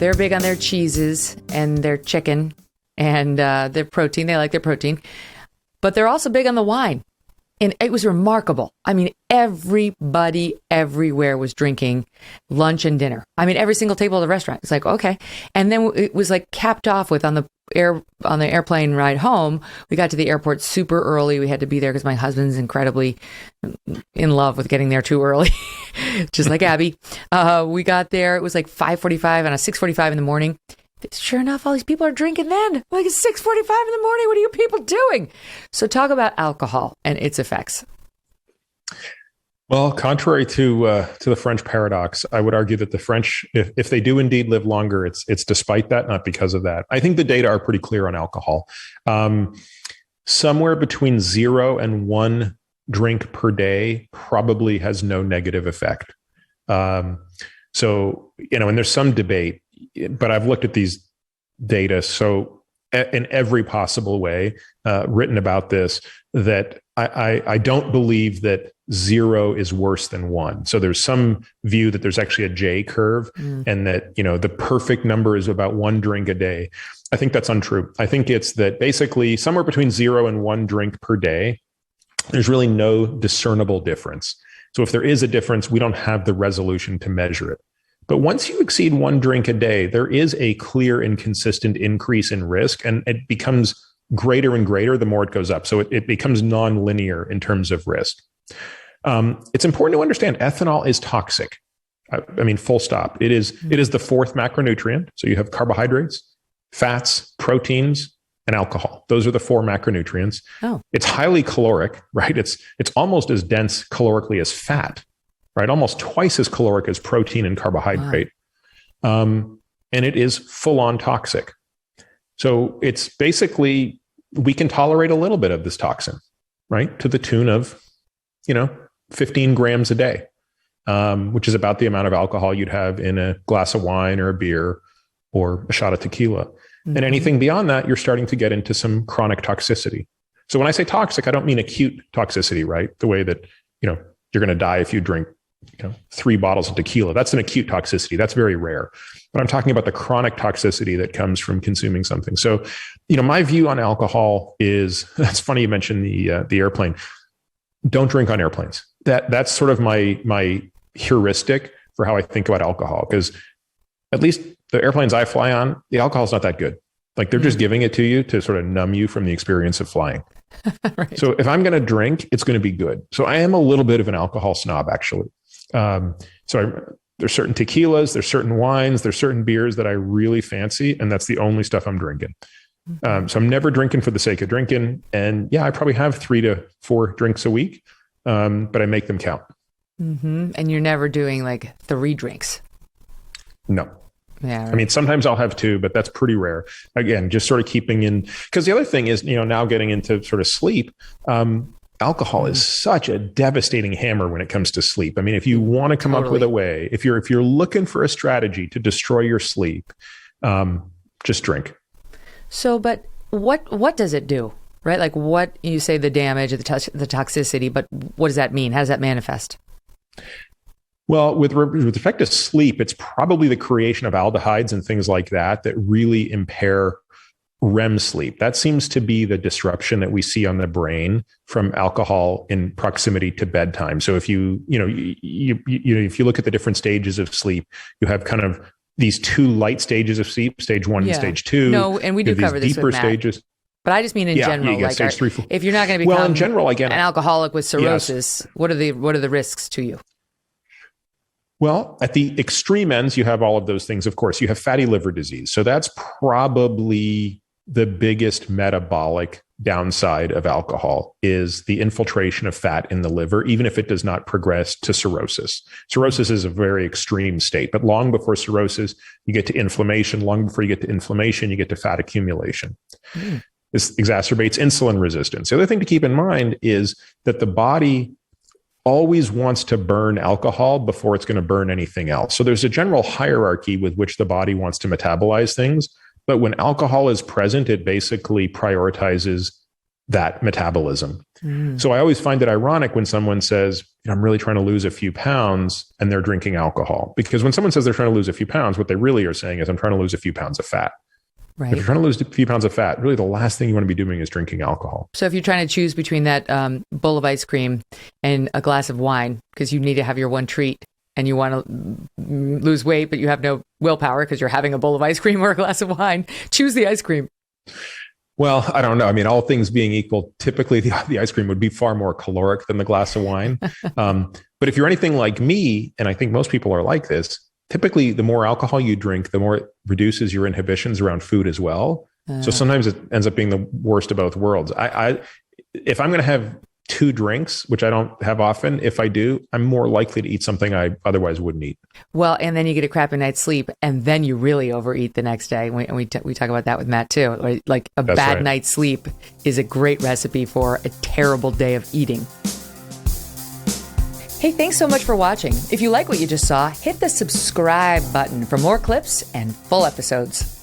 They're big on their cheeses and their chicken and their protein. They like their protein. But they're also big on the wine. And it was remarkable. I mean, everybody everywhere was drinking lunch and dinner. I mean, every single table at the restaurant. It's like, okay. And then it was like capped off with on the airplane ride home. We got to the airport super early. We had to be there because my husband's incredibly in love with getting there too early, just like Abby. We got there. It was like 5:45 and a 6:45 in the morning. Sure enough, all these people are drinking then. Like it's 6:45 in the morning. What are you people doing? So talk about alcohol and its effects. Well, contrary to the French paradox, I would argue that the French, if they do indeed live longer, it's despite that, not because of that. I think the data are pretty clear on alcohol. Somewhere between 0 and 1 drink per day probably has no negative effect. So, and there's some debate, but I've looked at these data so in every possible way, written about this, that I don't believe that 0 is worse than 1. So there's some view that there's actually a J curve and that, the perfect number is about 1 drink a day. I think that's untrue. I think it's that basically somewhere between 0 and 1 drink per day, there's really no discernible difference. So if there is a difference, we don't have the resolution to measure it. But once you exceed 1 drink a day, there is a clear and consistent increase in risk, and it becomes greater and greater the more it goes up. So it becomes nonlinear in terms of risk. It's important to understand ethanol is toxic. I mean, full stop. It is the 4th macronutrient. So you have carbohydrates, fats, proteins, and alcohol. Those are the 4 macronutrients. Oh. It's highly caloric, right? It's almost as dense calorically as fat, right? Almost twice as caloric as protein and carbohydrate. Wow. And it is full on toxic. So it's basically, we can tolerate a little bit of this toxin, right? To the tune of, 15 grams a day, which is about the amount of alcohol you'd have in a glass of wine or a beer or a shot of tequila. Mm-hmm. And anything beyond that, you're starting to get into some chronic toxicity. So when I say toxic, I don't mean acute toxicity, right? The way that, you're going to die if you drink 3 bottles of tequila. That's an acute toxicity. That's very rare. But I'm talking about the chronic toxicity that comes from consuming something. So, my view on alcohol is, that's funny you mentioned the airplane. Don't drink on airplanes. That's sort of my heuristic for how I think about alcohol, because at least the airplanes I fly on, the alcohol is not that good. Like they're just giving it to you to sort of numb you from the experience of flying. Right. So if I'm going to drink, it's going to be good. So I am a little bit of an alcohol snob, actually. There's certain tequilas, there's certain wines, there's certain beers that I really fancy, and that's the only stuff I'm drinking. So I'm never drinking for the sake of drinking. And yeah, I probably have 3 to 4 drinks a week, but I make them count. Mm-hmm. And you're never doing like 3 drinks. No. Yeah. Right. I mean, sometimes I'll have 2, but that's pretty rare. Again, just sort of keeping in, because the other thing is, now getting into sort of sleep, alcohol is such a devastating hammer when it comes to sleep. I mean, if you want to come up with a way, if you're looking for a strategy to destroy your sleep, just drink. So, but what does it do, right? Like what you say the damage, the toxicity, but what does that mean? How does that manifest? Well, with respect to sleep, it's probably the creation of aldehydes and things like that really impair REM sleep. That seems to be the disruption that we see on the brain from alcohol in proximity to bedtime. So if you look at the different stages of sleep, you have kind of these 2 light stages of sleep, stage 1 and stage 2. No, and we do cover this deeper with Matt. stages. But I just mean in general, like stage 3, 4. If you're not going to become in general, again, an alcoholic with cirrhosis, yes. What are the risks to you? Well, at the extreme ends, you have all of those things. Of course, you have fatty liver disease. So that's probably the biggest metabolic downside of alcohol, is the infiltration of fat in the liver, even if it does not progress to cirrhosis. Cirrhosis is a very extreme state, but long before cirrhosis, you get to inflammation. Long before you get to inflammation, you get to fat accumulation. This exacerbates insulin resistance. The other thing to keep in mind is that the body always wants to burn alcohol before it's going to burn anything else. So there's a general hierarchy with which the body wants to metabolize things. But when alcohol is present, it basically prioritizes that metabolism. So I always find it ironic when someone says, I'm really trying to lose a few pounds, and they're drinking alcohol. Because when someone says they're trying to lose a few pounds, what they really are saying is, I'm trying to lose a few pounds of fat. Right. If you're trying to lose a few pounds of fat, really the last thing you want to be doing is drinking alcohol. So if you're trying to choose between that bowl of ice cream and a glass of wine, because you need to have your one treat, and you want to lose weight, but you have no willpower because you're having a bowl of ice cream or a glass of wine, choose the ice cream. Well, I don't know. I mean, all things being equal, typically the ice cream would be far more caloric than the glass of wine. But if you're anything like me, and I think most people are like this, typically the more alcohol you drink, the more it reduces your inhibitions around food as well. So sometimes it ends up being the worst of both worlds. If I'm going to have 2 drinks, which I don't have often, if I do, I'm more likely to eat something I otherwise wouldn't eat. Well, and then you get a crappy night's sleep, and then you really overeat the next day. We talk about that with Matt too. Right? Like a That's bad right. night's sleep is a great recipe for a terrible day of eating. Hey, thanks so much for watching. If you like what you just saw, hit the subscribe button for more clips and full episodes.